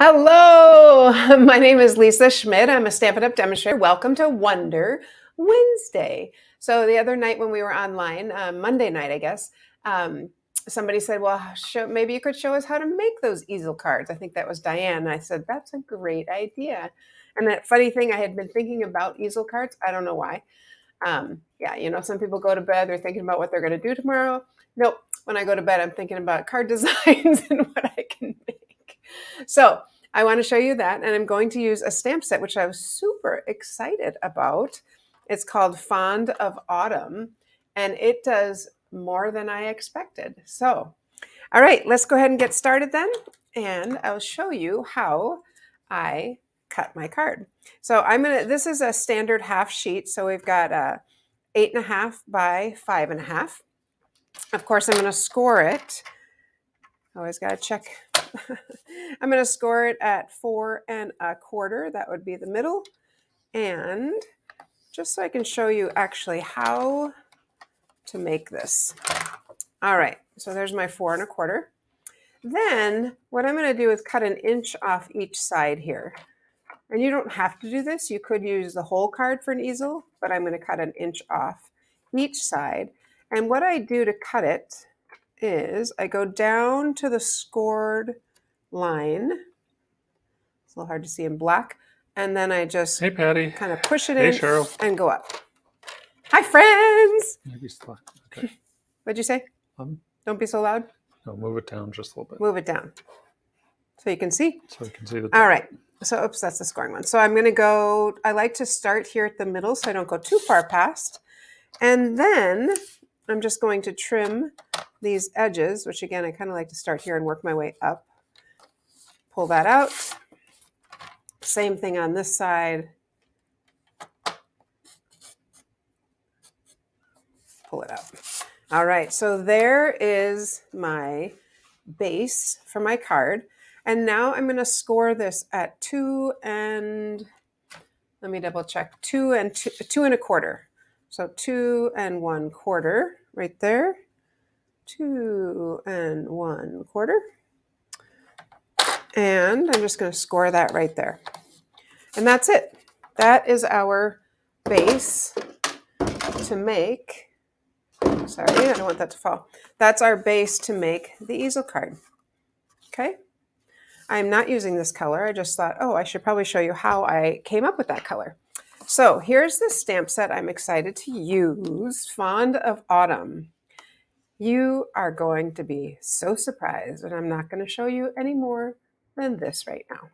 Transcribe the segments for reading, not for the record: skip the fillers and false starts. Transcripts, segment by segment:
Hello, my name is Lisa Schmidt. I'm a Stampin' Up! Demonstrator. Welcome to Wonder Wednesday. So the other night when we were online, Monday night, I guess, um, somebody said, well, maybe you could show us how to make those easel cards. I think that was Diane. And I said, that's a great idea. And that funny thing, I had been thinking about easel cards. I don't know why. Yeah, some people go to bed, they're thinking about what they're going to do tomorrow. Nope. When I go to bed, I'm thinking about card designs and what I can make. So I want to show you that, and I'm going to use a stamp set, which I was super excited about. It's called Fond of Autumn, and it does more than I expected. So, all right, let's go ahead and get started then, and I'll show you how I cut my card. So this is a standard half sheet. So we've got 8.5 by 5.5. Of course, I'm going to score it. Always got to check. I'm going to score it at 4.25. That would be the middle. And just so I can show you actually how to make this. All right, so there's my 4.25. Then what I'm going to do is cut 1 inch off each side here. And you don't have to do this. You could use the whole card for an easel, but I'm going to cut 1 inch off each side. And what I do to cut it is I go down to the scored line. It's a little hard to see in black. And then I just Hey, Patty. kind of push it Hey, in Cheryl. and go up. Hi, friends. Maybe okay. What'd you say? Don't be so loud. No, move it down just a little bit. Move it down so you can see. So you can see the top. All right. So, oops, that's the scoring one. So I'm going to go, I like to start here at the middle so I don't go too far past. And then I'm just going to trim these edges, which again, I kind of like to start here and work my way up. Pull that out. Same thing on this side. Pull it out. All right, so there is my base for my card. And now I'm going to score this at 2 and, let me double check, 2 and 2.25. So 2 1/4 right there. 2 1/4. And I'm just going to score that right there. And that's it. That is our base to make. Sorry, I don't want that to fall. That's our base to make the easel card. Okay. I'm not using this color. I just thought, oh, I should probably show you how I came up with that color. So here's the stamp set I'm excited to use, Fond of Autumn. You are going to be so surprised, and I'm not going to show you any more than this right now.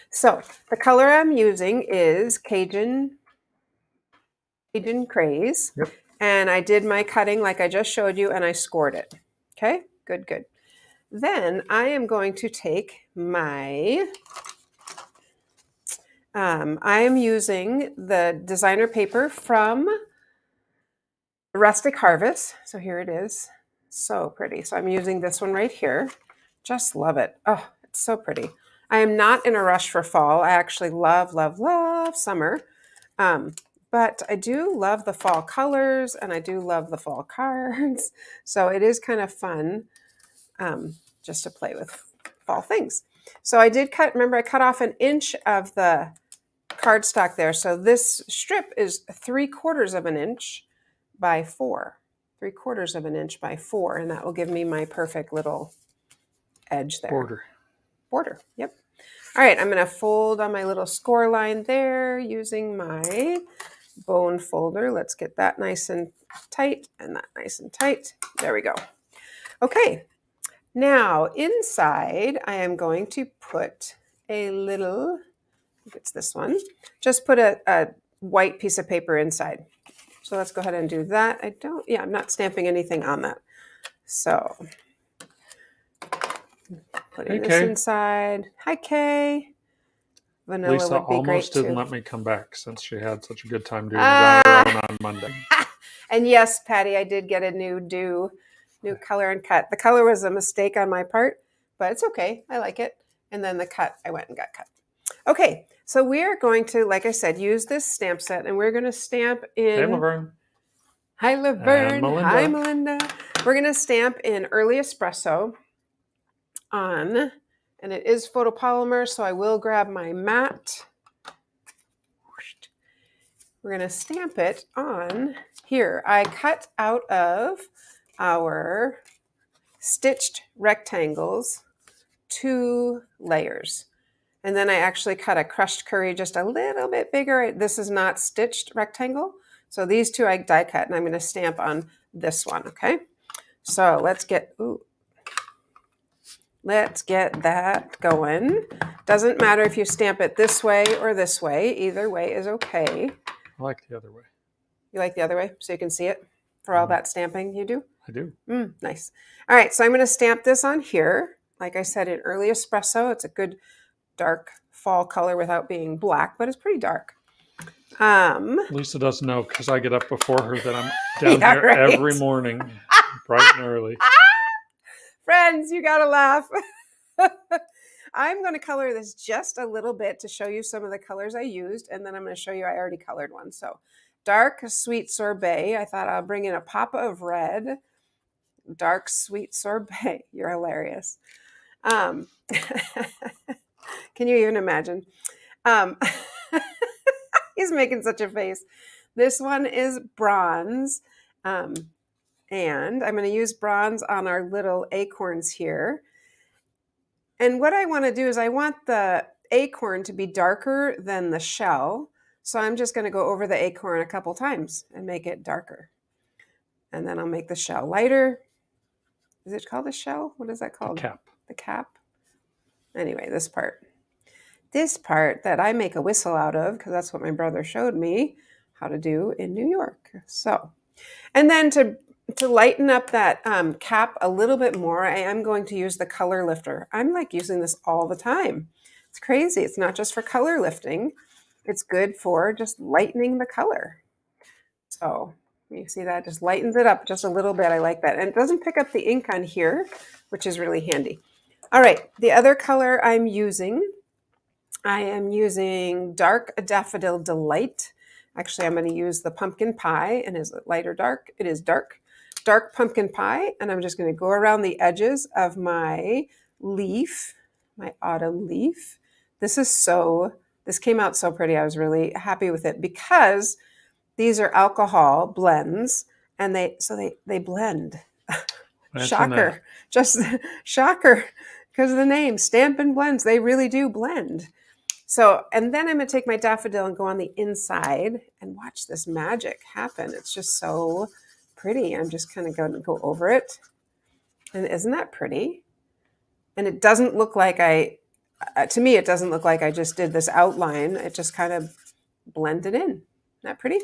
So the color I'm using is Cajun Craze. Yep. And I did my cutting like I just showed you, and I scored it. Okay, good, good. Then I am going to take my, I am using the designer paper from Rustic Harvest. So here it is. So pretty. So I'm using this one right here. Just love it. Oh, it's so pretty. I am not in a rush for fall. I actually love, love, love summer. But I do love the fall colors, and I do love the fall cards. So it is kind of fun just to play with fall things. So I did cut, remember I cut off 1 inch of the cardstock there. So this strip is 3/4 of an inch by 4. 3/4 of an inch by 4. And that will give me my perfect little edge there. Border, yep. All right, I'm going to fold on my little score line there using my bone folder. Let's get that nice and tight and that nice and tight. There we go. Okay, now inside I am going to put a little, I think it's this one, just put a white piece of paper inside. So let's go ahead and do that. I'm not stamping anything on that. So putting this inside. Hi, Kay. Vanilla Lisa would be almost great didn't too. let me come back since she had such a good time doing it on her own on Monday. And yes, Patty, I did get a new color and cut. The color was a mistake on my part, but it's okay. I like it. And then the cut, I went and got cut. Okay, so we are going to, like I said, use this stamp set, and we're going to stamp in. Hey, Laverne. Hi, Laverne. Melinda. Hi, Melinda. We're going to stamp in Early Espresso on And it is photopolymer, so I will grab my mat. We're going to stamp it on here. I cut out of our stitched rectangles 2 layers. And then I actually cut a crushed curry just a little bit bigger. This is not stitched rectangle. So these 2 I die cut, and I'm going to stamp on this one, okay? So let's get that going. Doesn't matter if you stamp it this way or this way. Either way is okay. I like the other way. You like the other way so you can see it for all that stamping you do? I do. Nice. All right, so I'm going to stamp this on here. Like I said, in early espresso, it's a good dark fall color without being black, but it's pretty dark. Lisa doesn't know because I get up before her that I'm down Yeah, here right. every morning, bright and early. Friends, you gotta laugh. I'm going to color this just a little bit to show you some of the colors I used, and then I'm going to show you I already colored one. So dark sweet sorbet. I thought I'll bring in a pop of red. Dark sweet sorbet. You're hilarious. Can you even imagine? He's making such a face. This one is bronze. And I'm going to use bronze on our little acorns here. And what I want to do is I want the acorn to be darker than the shell. So I'm just going to go over the acorn a couple times and make it darker. And then I'll make the shell lighter. Is it called a shell? What is that called? The cap. The cap. Anyway, this part. This part that I make a whistle out of, because that's what my brother showed me how to do in New York. So, and then to lighten up that cap a little bit more, I am going to use the color lifter. I'm like using this all the time. It's crazy. It's not just for color lifting. It's good for just lightening the color. So you see that just lightens it up just a little bit. I like that. And it doesn't pick up the ink on here, which is really handy. All right. The other color I am using Dark Daffodil Delight. Actually, I'm going to use the pumpkin pie. And is it light or dark? It is dark. Dark pumpkin pie. And I'm just going to go around the edges of my leaf, my autumn leaf. This came out so pretty. I was really happy with it because these are alcohol blends and they blend. Shocker. Just shocker. Because of the name, Stampin' Blends, they really do blend. So, and then I'm going to take my daffodil and go on the inside and watch this magic happen. It's just so pretty. I'm just kind of going to go over it. And isn't that pretty? And it doesn't look like to me, it doesn't look like I just did this outline. It just kind of blended in. Isn't that pretty?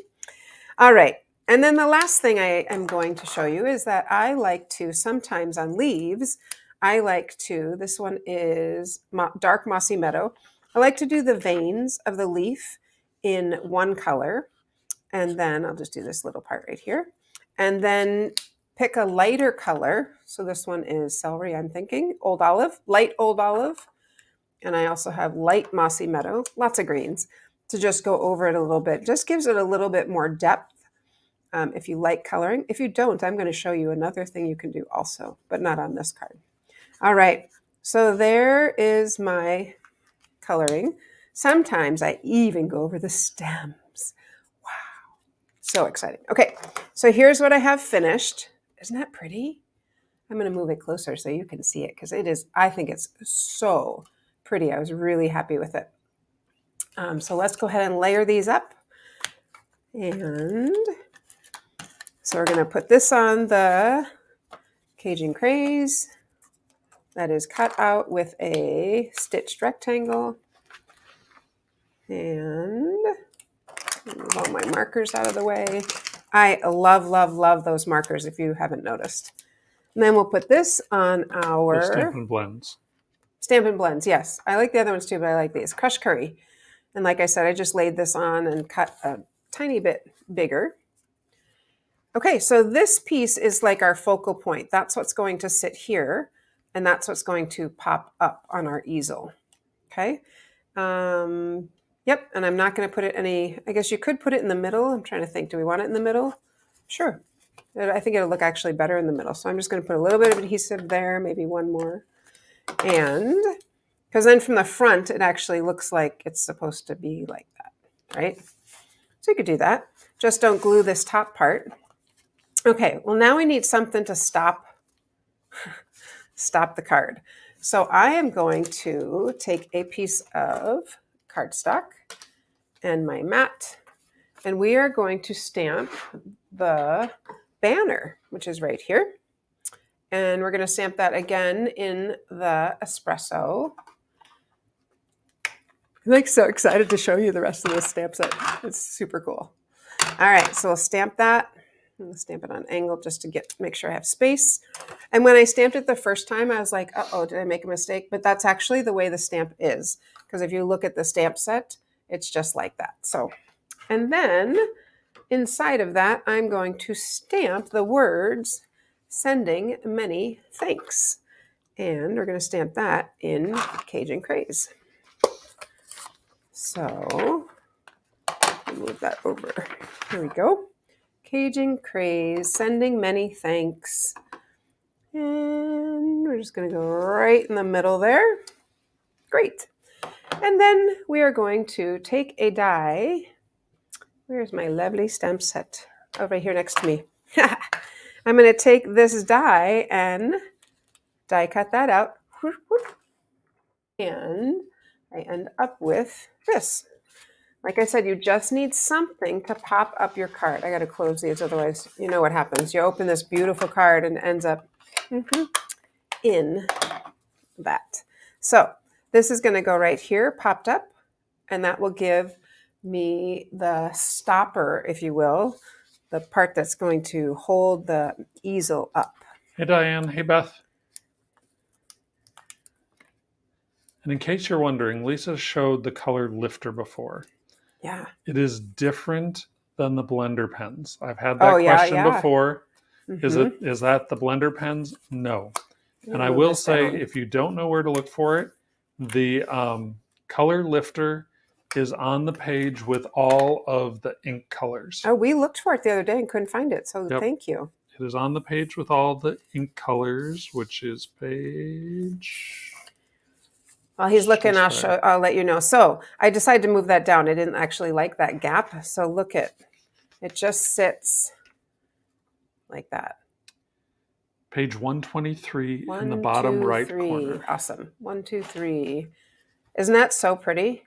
All right. And then the last thing I am going to show you is that I like to sometimes on leaves, this one is Dark Mossy Meadow. I like to do the veins of the leaf in one color. And then I'll just do this little part right here. And then pick a lighter color. So this one is celery, I'm thinking. Old olive, light old olive. And I also have light mossy meadow, lots of greens, to just go over it a little bit. Just gives it a little bit more depth if you like coloring. If you don't, I'm going to show you another thing you can do also, but not on this card. All right, so there is my coloring. Sometimes I even go over the stems. Wow, so exciting. Okay, so here's what I have finished. Isn't that pretty? I'm going to move it closer so you can see it because I think it's so pretty. I was really happy with it. So let's go ahead and layer these up. And so we're going to put this on the Cajun Craze that is cut out with a stitched rectangle. And move all my markers out of the way. I love, love, love those markers if you haven't noticed. And then we'll put this on our The Stampin' Blends. Stampin' Blends, yes. I like the other ones too, but I like these. Crushed curry. And like I said, I just laid this on and cut a tiny bit bigger. Okay, so this piece is like our focal point. That's what's going to sit here, and that's what's going to pop up on our easel. Okay. Yep, and I'm not going to put it I guess you could put it in the middle. I'm trying to think, do we want it in the middle? Sure. I think it'll look actually better in the middle. So I'm just going to put a little bit of adhesive there, maybe one more. And Because then from the front, it actually looks like it's supposed to be like that, right? So you could do that. Just don't glue this top part. Okay, well now we need something to stop the card. So I am going to take a piece of cardstock and my mat, and we are going to stamp the banner, which is right here. And we're going to stamp that again in the espresso. I'm like so excited to show you the rest of this stamp set. It's super cool. All right, so we'll stamp that. I'm gonna stamp it on angle just to make sure I have space. And when I stamped it the first time, I was like, uh-oh, did I make a mistake? But that's actually the way the stamp is. Because if you look at the stamp set, it's just like that. So, and then inside of that, I'm going to stamp the words, sending many thanks. And we're going to stamp that in Cajun Craze. So, move that over. Here we go. Cajun Craze, sending many thanks. And we're just going to go right in the middle there. Great. And then we are going to take a die. Where's my lovely stamp set? Oh, right here next to me. I'm going to take this die and die cut that out. And I end up with this. Like I said, you just need something to pop up your card. I got to close these, otherwise you know what happens. You open this beautiful card and it ends up in that. So this is going to go right here, popped up, and that will give me the stopper, if you will, the part that's going to hold the easel up. Hey, Diane. Hey, Beth. And in case you're wondering, Lisa showed the color lifter before. Yeah. It is different than the blender pens. I've had that question before. Mm-hmm. Is that the blender pens? No. And I will say, if you don't know where to look for it, the color lifter is on the page with all of the ink colors. Oh, we looked for it the other day and couldn't find it. So Thank you. It is on the page with all the ink colors, which is page... While he's looking, I'll let you know. So I decided to move that down. I didn't actually like that gap. So look at it, just sits like that. Page 123 in the bottom right corner. Awesome. 1, 2, 3. Isn't that so pretty?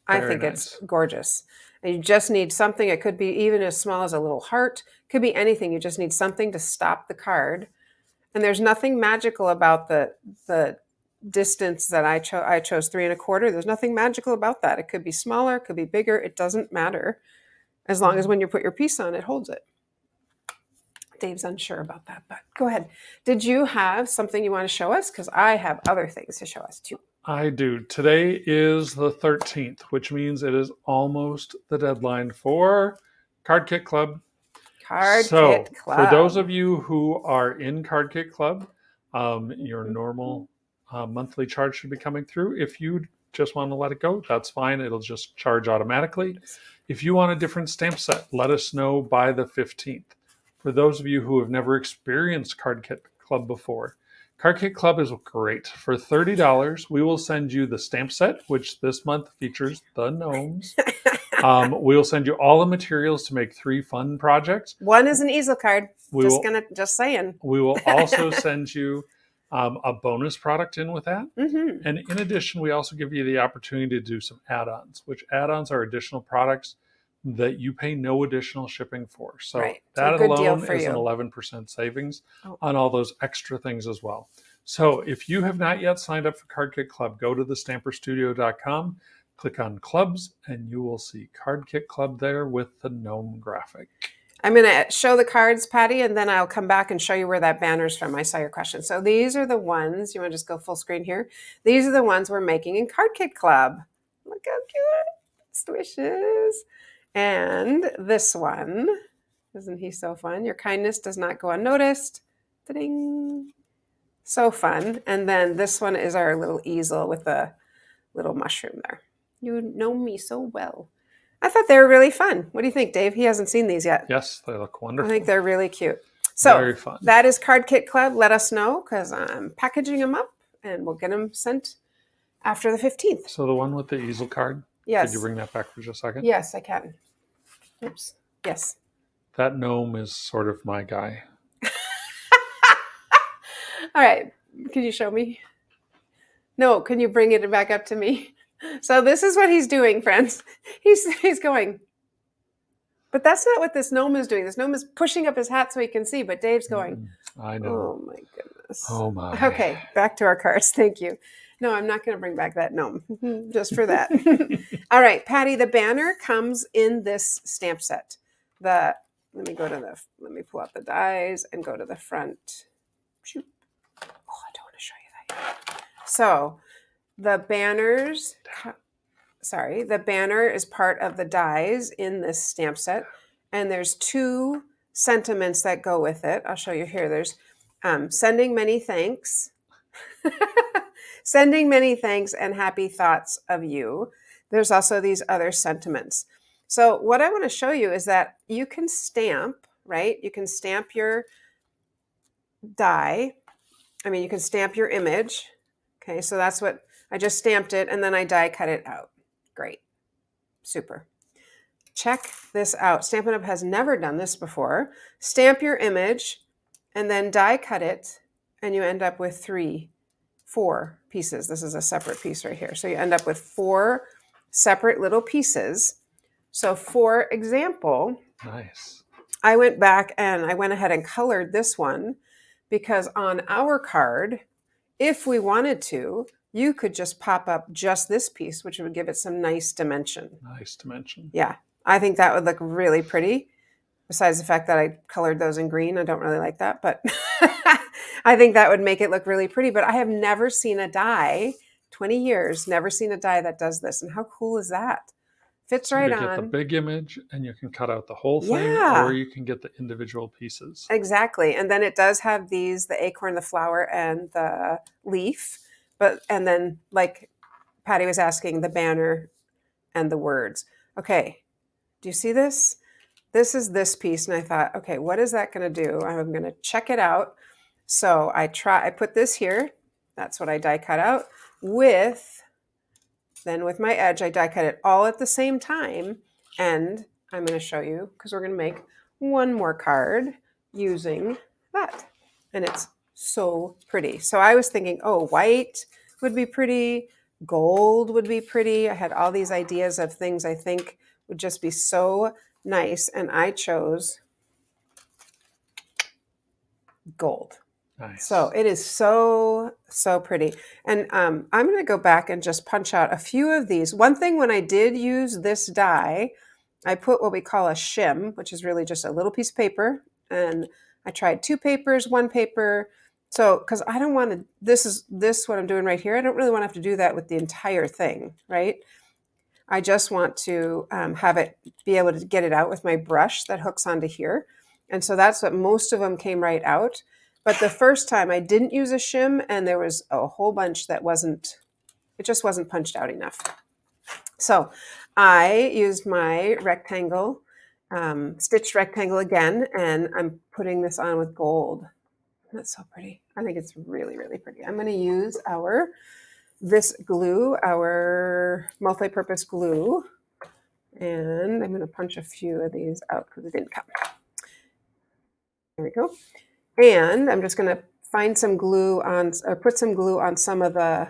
I think it's gorgeous. And you just need something. It could be even as small as a little heart. It could be anything. You just need something to stop the card. And there's nothing magical about the distance that I chose 3 1/4. There's nothing magical about that. It could be smaller, it could be bigger. It doesn't matter, as long as when you put your piece on, it holds it. Dave's unsure about that, but go ahead. Did you have something you want to show us? Because I have other things to show us too. I do. Today is the 13th, which means it is almost the deadline for Card Kit Club. Kit Club. For those of you who are in Card Kit Club, your normal monthly charge should be coming through. If you just want to let it go, that's fine. It'll just charge automatically. If you want a different stamp set, let us know by the 15th. For those of you who have never experienced Card Kit Club before, Card Kit Club is great. For $30, we will send you the stamp set, which this month features the gnomes. We'll send you all the materials to make 3 fun projects. One is an easel card. Just saying. We will also send you a bonus product in with that. Mm-hmm. And in addition, we also give you the opportunity to do some add-ons, which add-ons are additional products that you pay no additional shipping for. So that alone is an 11% savings on all those extra things as well. So if you have not yet signed up for Card Kit Club, go to thestamperstudio.com, click on clubs, and you will see Card Kit Club there with the gnome graphic. I'm going to show the cards, Patty, and then I'll come back and show you where that banner's from. I saw your question. So these are the ones, you want to just go full screen here? These are the ones we're making in Card Kit Club. Look how cute. Swishes. And this one, isn't he so fun? Your kindness does not go unnoticed. Ta-ding. So fun. And then this one is our little easel with the little mushroom there. You know me so well. I thought they were really fun. What do you think, Dave? He hasn't seen these yet. Yes, they look wonderful. I think they're really cute. So very fun. That is Card Kit Club. Let us know because I'm packaging them up and we'll get them sent after the 15th. So the one with the easel card, Yes. could you bring that back for just a second? Yes, I can. Oops. Yes. That gnome is sort of my guy. All right. Can you show me? No, can you bring it back up to me? So this is what he's doing, friends. He's going. But that's not what this gnome is doing. This gnome is pushing up his hat so he can see, but Dave's going. I know. Oh my goodness. Oh my. Okay, back to our cards. Thank you. No, I'm not going to bring back that gnome just for that. All right, Patty, the banner comes in this stamp set. Let me pull out the dies and go to the front. Shoot. Oh, I don't want to show you that. So the banner is part of the dies in this stamp set. And there's 2 sentiments that go with it. I'll show you here. There's sending many thanks. Sending many thanks and happy thoughts of you. There's also these other sentiments. So what I want to show you is that you can stamp, right? You can stamp your die. You can stamp your image. Okay, so that's what I just stamped it, and then I die cut it out. Great. Super. Check this out. Stampin' Up! Has never done this before. Stamp your image and then die cut it, and you end up with 4 pieces. This is a separate piece right here. So you end up with 4 separate little pieces. So for example, nice. I went back and I went ahead and colored this one because on our card, if we wanted to, you could just pop up just this piece, which would give it some nice dimension. Nice dimension. Yeah, I think that would look really pretty. Besides the fact that I colored those in green, I don't really like that, but I think that would make it look really pretty. But I have never seen a die, 20 years, never seen a die that does this. And how cool is that? Fits right on. You get the big image and you can cut out the whole thing, or you can get the individual pieces. Exactly. And then it does have the acorn, the flower, and the leaf. And then, like Patty was asking, the banner and the words. Okay, do you see this? This is this piece, and I thought, okay, what is that going to do? I'm going to check it out. So I put this here. That's what I die cut out with my edge. I die cut it all at the same time, and I'm going to show you because we're going to make one more card using that, and it's so pretty. So I was thinking, oh, white would be pretty, gold would be pretty. I had all these ideas of things I think would just be so nice, and I chose gold. Nice. So it is so pretty. And I'm going to go back and just punch out a few of these. One thing, when I did use this die, I put what we call a shim, which is really just a little piece of paper. And I tried 2 papers, 1 paper. So, because I don't want to, this what I'm doing right here. I don't really want to have to do that with the entire thing, right? I just want to have it, be able to get it out with my brush that hooks onto here. And so that's what most of them came right out. But the first time I didn't use a shim, and there was a whole bunch that it just wasn't punched out enough. So I used my rectangle, stitched rectangle again, and I'm putting this on with gold. That's so pretty. I think it's really, really pretty. I'm going to use this glue, our multi-purpose glue, and I'm going to punch a few of these out because it didn't come. There we go. And I'm just going to find some glue on, or put some glue on some of the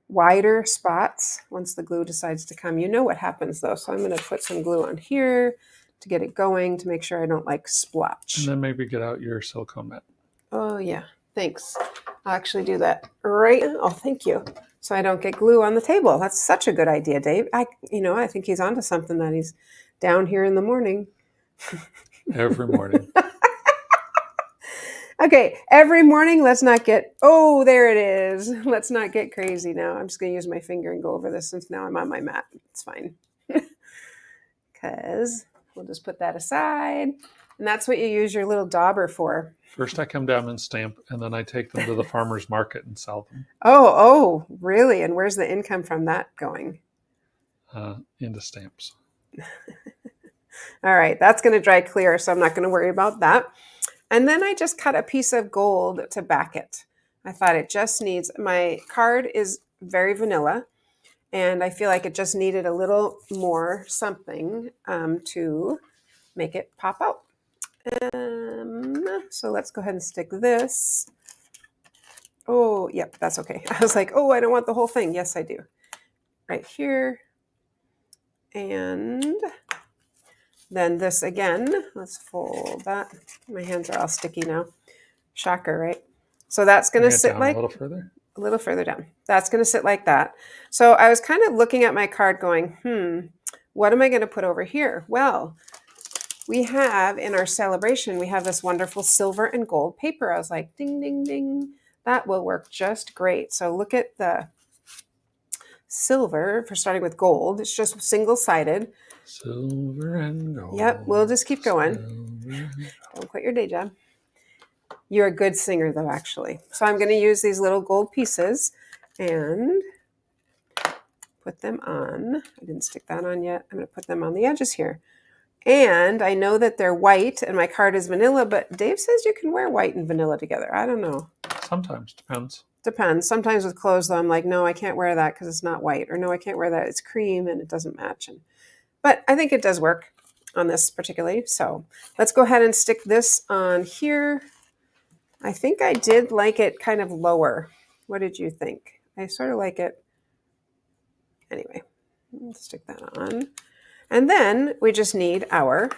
wider spots once the glue decides to come. You know what happens though. So I'm going to put some glue on here to get it going, to make sure I don't splotch. And then maybe get out your silicone mat. Oh yeah, thanks. I'll actually do that right now. Oh, thank you. So I don't get glue on the table. That's such a good idea, Dave. I think he's onto something, that he's down here in the morning. Every morning. Okay, every morning, let's not get, oh, there it is. Let's not get crazy now. I'm just going to use my finger and go over this since now I'm on my mat. It's fine. Because we'll just put that aside. And that's what you use your little dauber for. First I come down and stamp, and then I take them to the farmer's market and sell them. Oh, really? And where's the income from that going? Into stamps. All right, that's going to dry clear, so I'm not going to worry about that. And then I just cut a piece of gold to back it. I thought it just needs, my card is very vanilla. And I feel like it just needed a little more something to make it pop out. So let's go ahead and stick this. Oh, yep, that's okay. I was like, oh, I don't want the whole thing. Yes, I do. Right here. And then this again. Let's fold that. My hands are all sticky now. Shocker, right? So that's going to sit like a little further. A little further down. That's going to sit like that. So I was kind of looking at my card going, what am I going to put over here? Well, we have in our celebration, we have this wonderful silver and gold paper. I was like, ding, ding, ding. That will work just great. So look at the silver for starting with gold. It's just single-sided. Silver and gold. Yep, we'll just keep going. Don't quit your day job. You're a good singer, though, actually. So I'm going to use these little gold pieces and put them on. I didn't stick that on yet. I'm going to put them on the edges here. And I know that they're white and my card is vanilla, but Dave says you can wear white and vanilla together. I don't know. Sometimes. Depends. Depends. Sometimes with clothes, though, I'm like, no, I can't wear that because it's not white. Or no, I can't wear that. It's cream and it doesn't match. But I think it does work on this particularly. So let's go ahead and stick this on here. I think I did like it kind of lower. What did you think? I sort of like it. Anyway, let's stick that on. And then we just need our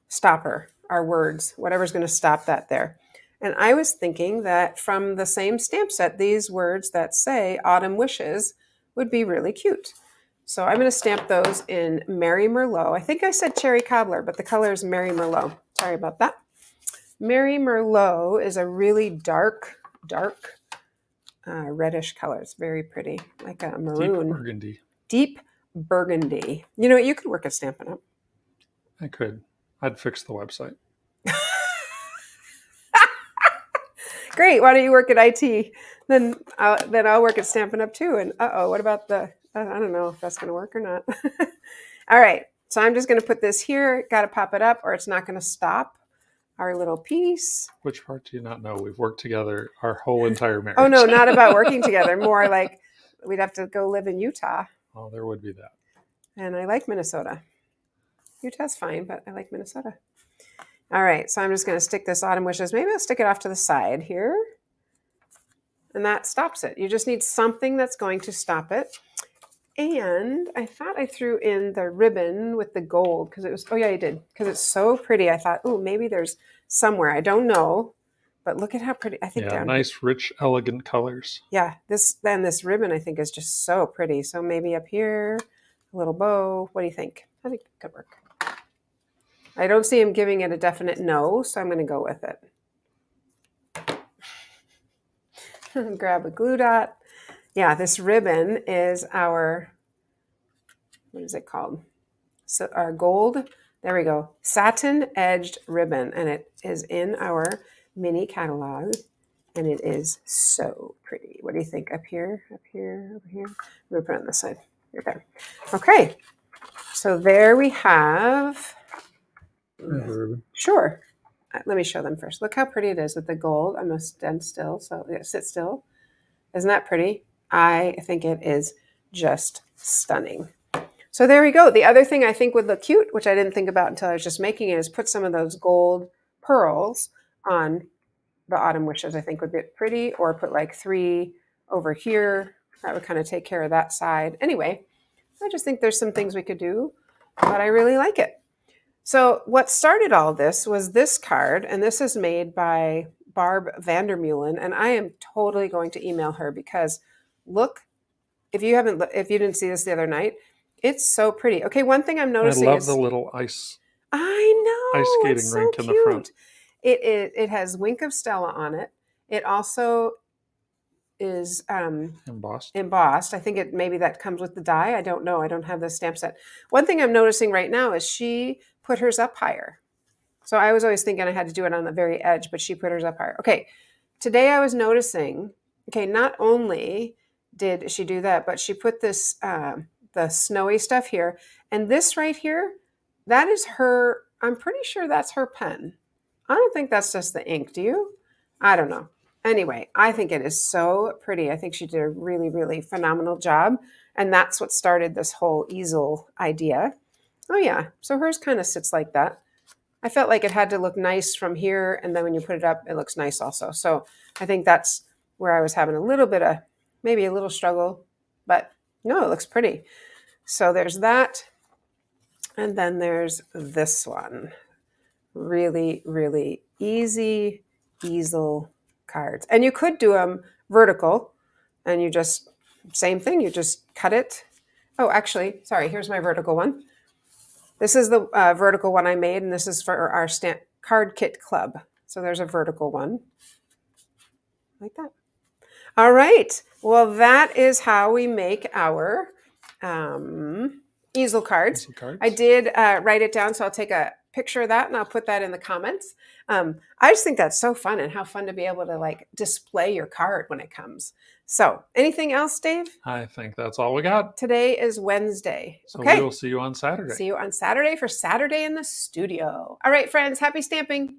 stopper, our words, whatever's going to stop that there. And I was thinking that from the same stamp set, these words that say Autumn Wishes would be really cute. So I'm going to stamp those in Merry Merlot. I think I said Cherry Cobbler, but the color is Merry Merlot. Sorry about that. Merry Merlot is a really dark reddish color. It's very pretty, like a maroon. Deep burgundy. Deep burgundy. You know what? You could work at Stampin' Up. I could. I'd fix the website. Great. Why don't you work at IT? Then I'll work at Stampin' Up too. And what about I don't know if that's going to work or not. All right. So I'm just going to put this here. Got to pop it up or it's not going to stop our little piece. Which part do you not know? We've worked together our whole entire marriage. Oh, no, not about working together. More like we'd have to go live in Utah. Oh, there would be that. And I like Minnesota. Utah's fine, but I like Minnesota. All right, so I'm just going to stick this Autumn Wishes. Maybe I'll stick it off to the side here. And that stops it. You just need something that's going to stop it. And I thought I threw in the ribbon with the gold because it was, oh yeah, I did. Because it's so pretty. I thought, oh, maybe there's somewhere. I don't know. But look at how pretty. I think down nice, rich, elegant colors. Yeah, this ribbon I think is just so pretty. So maybe up here, a little bow. What do you think? I think it could work. I don't see him giving it a definite no, so I'm going to go with it. Grab a glue dot. Yeah, this ribbon is our, what is it called? So our gold, there we go, satin edged ribbon. And it is in our mini catalog. And it is so pretty. What do you think? Up here, up here, over here? I'm going to put it on this side. Okay. Okay. So there we have. Sure. Let me show them first. Look how pretty it is with the gold. I'm going to stand still. So yeah, sit still. Isn't that pretty? I think it is just stunning. So there we go. The other thing I think would look cute, which I didn't think about until I was just making it, is put some of those gold pearls on the Autumn Wishes. I think would be pretty, or put like 3 over here. That would kind of take care of that side. Anyway, I just think there's some things we could do, but I really like it. So what started all this was this card, and this is made by Barb Vandermeulen, and I am totally going to email her because look, if you didn't see this the other night, it's so pretty. Okay, one thing I'm noticing I love the little ice. I know. Ice skating rink in the front. It has Wink of Stella on it. It also is embossed. I think maybe that comes with the die. I don't know. I don't have the stamp set. One thing I'm noticing right now is she put hers up higher. So I was always thinking I had to do it on the very edge, but she put hers up higher. Okay, today I was noticing, not only did she do that, but she put this, the snowy stuff here. And this right here, that is I'm pretty sure that's her pen. I don't think that's just the ink. Do you? I don't know. Anyway, I think it is so pretty. I think she did a really, really phenomenal job. And that's what started this whole easel idea. Oh, yeah. So hers kind of sits like that. I felt like it had to look nice from here. And then when you put it up, it looks nice also. So I think that's where I was having a little bit of, maybe a little struggle. But no, it looks pretty. So there's that. And then there's this one. Really, really easy easel cards. And you could do them vertical and you just, same thing, you just cut it. Oh, actually, sorry, here's my vertical one. This is the vertical one I made, and this is for our card kit club. So there's a vertical one like that. All right. Well, that is how we make our easel cards. I did write it down, so I'll take a picture of that and I'll put that in the comments. I just think that's so fun, and how fun to be able to like display your card when it comes. So anything else, Dave? I think that's all we got. Today is Wednesday. So we will see you on Saturday. See you on Saturday for Saturday in the studio. All right, friends, happy stamping.